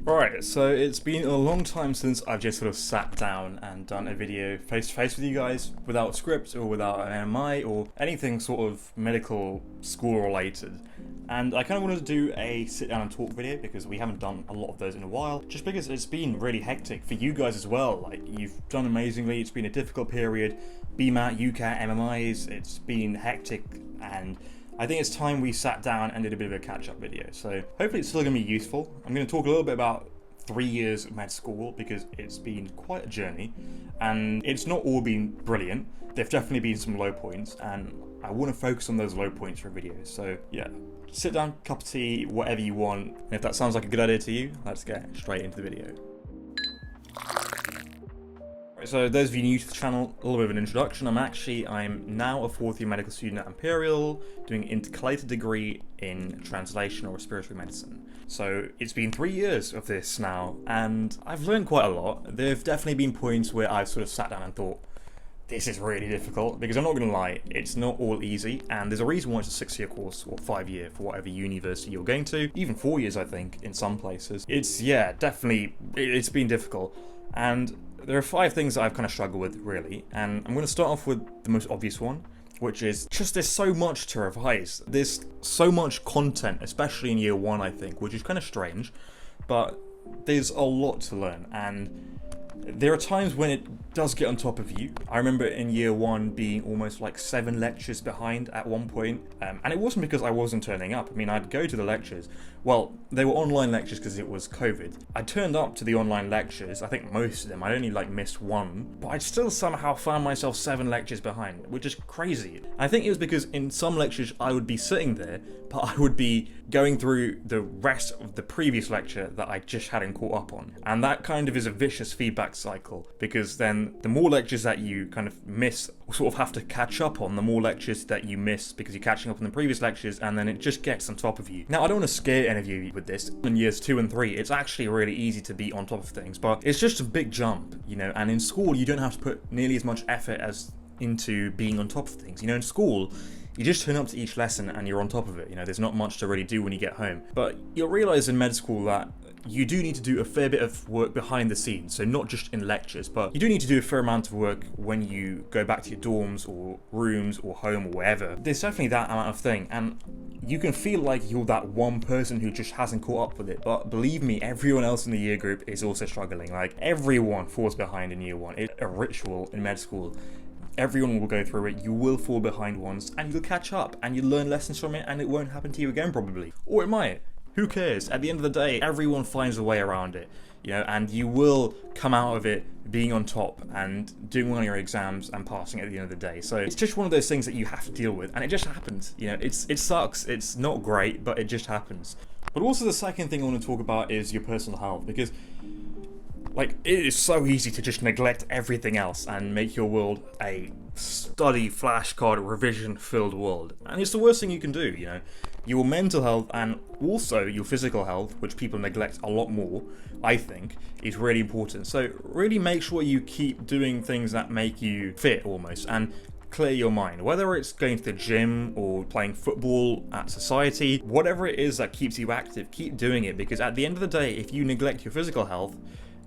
Alright, so it's been a long time since I've just sort of sat down and done a video face to face with you guys without script or without an MI or anything sort of medical school related. And I kind of wanted to do a sit down and talk video because we haven't done a lot of those in a while, just because it's been really hectic for you guys as well. Like, you've done amazingly, it's been a difficult period, BMAT, UCAT, MMIs, it's been hectic, and I think it's time we sat down and did a bit of a catch-up video. So hopefully it's still going to be useful. I'm going to talk a little bit about 3 years of med school because it's been quite a journey and it's not all been brilliant. There've definitely been some low points and I want to focus on those low points for videos. So yeah, sit down, cup of tea, whatever you want. And if that sounds like a good idea to you, let's get straight into the video. So those of you new to the channel, a little bit of an introduction. I'm Akshi. I'm now a fourth year medical student at Imperial, doing an intercalated degree in translation or respiratory medicine. So it's been 3 years of this now, and I've learned quite a lot. There've definitely been points where I've sort of sat down and thought, this is really difficult, because I'm not going to lie, it's not all easy, and there's a reason why it's a 6-year course, or 5-year for whatever university you're going to, even 4 years I think, in some places. It's been difficult, and there are 5 things that I've kind of struggled with, really, and I'm going to start off with the most obvious one, which is just there's so much to revise. There's so much content, especially in year 1, I think, which is kind of strange, but there's a lot to learn, and there are times when it does get on top of you. I remember in year 1 being almost like 7 lectures behind at one point, and it wasn't because I wasn't turning up. I mean, I'd go to the lectures. Well, they were online lectures because it was COVID. I turned up to the online lectures, I think most of them. I only missed one, but I'd still somehow found myself 7 lectures behind, which is crazy. I think it was because in some lectures I would be sitting there, but I would be going through the rest of the previous lecture that I just hadn't caught up on. And that kind of is a vicious feedback cycle, because then the more lectures that you kind of miss, sort of have to catch up on, the more lectures that you miss because you're catching up on the previous lectures, and then it just gets on top of you. Now, I don't want to scare any of you with this. In years 2 and 3, it's actually really easy to be on top of things, but it's just a big jump, you know, and in school you don't have to put nearly as much effort as into being on top of things. You know, in school, you just turn up to each lesson and you're on top of it. You know, there's not much to really do when you get home. But you'll realize in med school that you do need to do a fair bit of work behind the scenes, so not just in lectures, but you do need to do a fair amount of work when you go back to your dorms or rooms or home or wherever. There's definitely that amount of thing, and you can feel like you're that one person who just hasn't caught up with it, but believe me, everyone else in the year group is also struggling. Like, everyone falls behind in year 1. It's a ritual in med school. Everyone will go through it, you will fall behind once, and you'll catch up, and you'll learn lessons from it, and it won't happen to you again probably. Or it might. Who cares? At the end of the day, everyone finds a way around it, you know, and you will come out of it being on top and doing well on your exams and passing at the end of the day. So it's just one of those things that you have to deal with, and it just happens. You know, it sucks, it's not great, but it just happens. But also the second thing I want to talk about is your personal health, because like, it is so easy to just neglect everything else and make your world a study, flashcard, revision-filled world. And it's the worst thing you can do, you know. Your mental health and also your physical health, which people neglect a lot more, I think, is really important. So really make sure you keep doing things that make you fit, almost, and clear your mind. Whether it's going to the gym or playing football at society, whatever it is that keeps you active, keep doing it, because at the end of the day, if you neglect your physical health,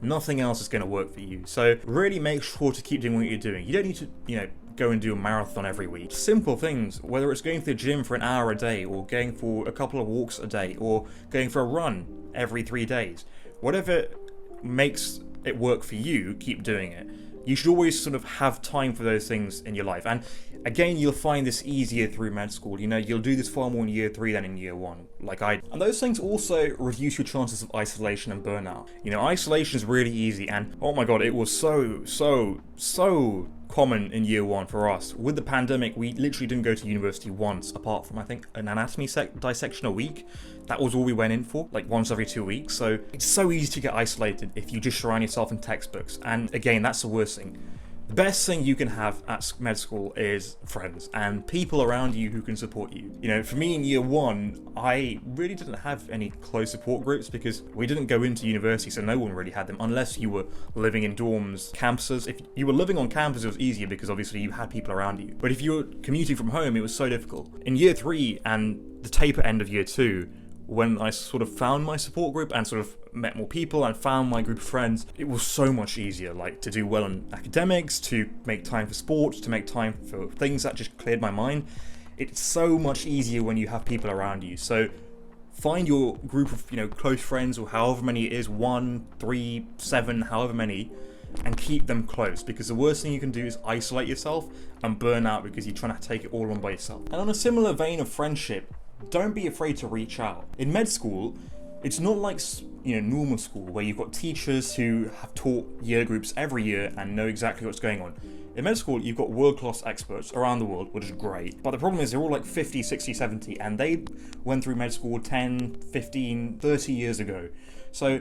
nothing else is going to work for you. So really make sure to keep doing what you're doing. You don't need to, you know, go and do a marathon every week. Simple things, whether it's going to the gym for an hour a day, or going for a couple of walks a day, or going for a run every 3 days. Whatever makes it work for you, keep doing it. You should always sort of have time for those things in your life. And again, you'll find this easier through med school. You know, you'll do this far more in year 3 than in year 1, like I did. And those things also reduce your chances of isolation and burnout. You know, isolation is really easy, and oh my god, it was so common in year 1 for us. With the pandemic, we literally didn't go to university once, apart from, I think, an anatomy dissection a week. That was all we went in for, like once every 2 weeks. So it's so easy to get isolated if you just surround yourself in textbooks. And again, that's the worst thing. The best thing you can have at med school is friends and people around you who can support you. You know, for me in year 1, I really didn't have any close support groups because we didn't go into university, so no one really had them unless you were living in dorms, campuses. If you were living on campus, it was easier because obviously you had people around you. But if you were commuting from home, it was so difficult. In year 3 and the taper end of year 2, when I sort of found my support group and sort of met more people and found my group of friends, it was so much easier, like to do well in academics, to make time for sports, to make time for things that just cleared my mind. It's so much easier when you have people around you. So find your group of, close friends, or however many it is, 1, 3, 7, however many, and keep them close, because the worst thing you can do is isolate yourself and burn out because you're trying to take it all on by yourself. And on a similar vein of friendship, don't be afraid to reach out. In med school, it's not like normal school where you've got teachers who have taught year groups every year and know exactly what's going on. In med school, you've got world-class experts around the world, which is great. But the problem is they're all like 50, 60, 70, and they went through med school 10, 15, 30 years ago. So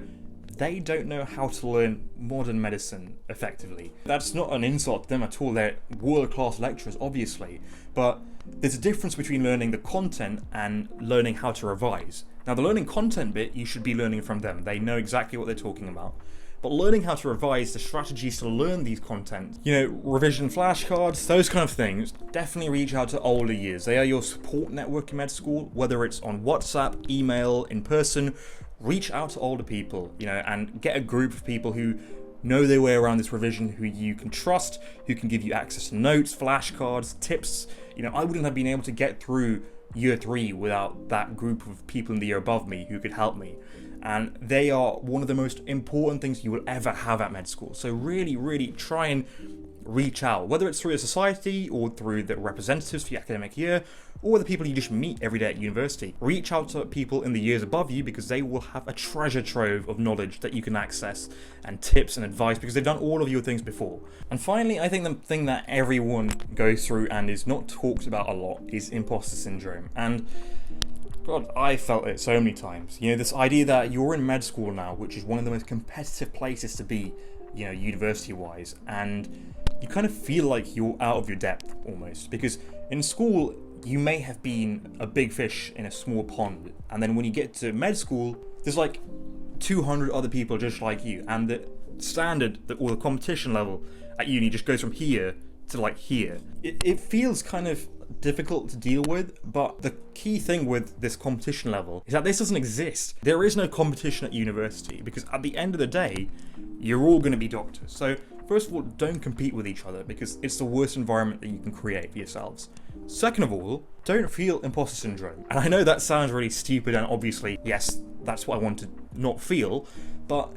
they don't know how to learn modern medicine effectively. That's not an insult to them at all. They're world-class lecturers, obviously. But there's a difference between learning the content and learning how to revise. Now, the learning content bit, you should be learning from them. They know exactly what they're talking about. But learning how to revise, the strategies to learn these content, revision flashcards, those kind of things, definitely reach out to older years. They are your support network in med school, whether it's on WhatsApp, email, in person. Reach out to older people, and get a group of people who know their way around this revision, who you can trust, who can give you access to notes, flashcards, tips. I wouldn't have been able to get through year 3 without that group of people in the year above me who could help me. And they are one of the most important things you will ever have at med school. So really, really try and reach out, whether it's through a society or through the representatives for your academic year, or the people you just meet every day at university. Reach out to people in the years above you, because they will have a treasure trove of knowledge that you can access, and tips and advice, because they've done all of your things before. And finally, I think the thing that everyone goes through and is not talked about a lot is imposter syndrome. And God, I felt it so many times. This idea that you're in med school now, which is one of the most competitive places to be, university-wise, and you kind of feel like you're out of your depth almost, because in school you may have been a big fish in a small pond, and then when you get to med school, there's like 200 other people just like you, and the standard or the competition level at uni just goes from here to like here. It feels kind of difficult to deal with, but the key thing with this competition level is that this doesn't exist. There is no competition at university, because at the end of the day, you're all going to be doctors. So first of all, don't compete with each other, because it's the worst environment that you can create for yourselves. Second of all, don't feel imposter syndrome. And I know that sounds really stupid, and obviously, yes, that's what I want to not feel, but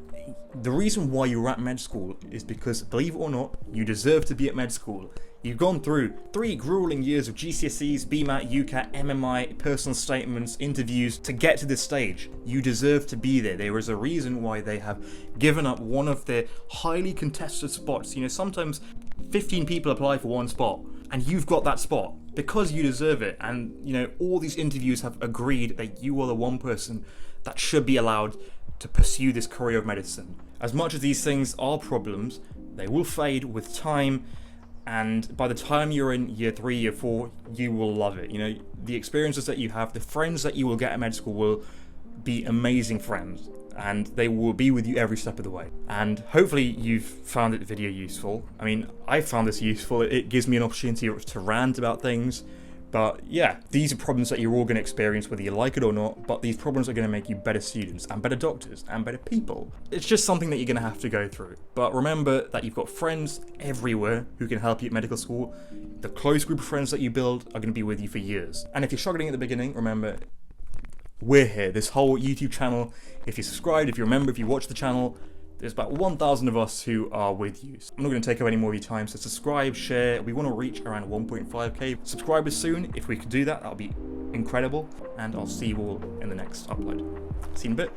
the reason why you're at med school is because, believe it or not, you deserve to be at med school. You've gone through 3 grueling years of GCSEs, BMAT, UCAT, MMI, personal statements, interviews to get to this stage. You deserve to be there. There is a reason why they have given up one of their highly contested spots. Sometimes 15 people apply for one spot, and you've got that spot because you deserve it. And, all these interviews have agreed that you are the one person that should be allowed to pursue this career of medicine. As much as these things are problems, they will fade with time. And by the time you're in year 3, year 4, you will love it. The experiences that you have, the friends that you will get at med school will be amazing friends, and they will be with you every step of the way. And hopefully you've found the video useful. I mean, I found this useful. It gives me an opportunity to rant about things. But yeah, these are problems that you're all going to experience whether you like it or not, but these problems are going to make you better students and better doctors and better people. It's just something that you're going to have to go through. But remember that you've got friends everywhere who can help you at medical school. The close group of friends that you build are going to be with you for years. And if you're struggling at the beginning, remember, we're here. This whole YouTube channel, if you're subscribed, if you're a member, if you watch the channel, there's about 1,000 of us who are with you. So I'm not going to take up any more of your time, so subscribe, share. We want to reach around 1.5k subscribers soon. If we could do that, that would be incredible. And I'll see you all in the next upload. See you in a bit.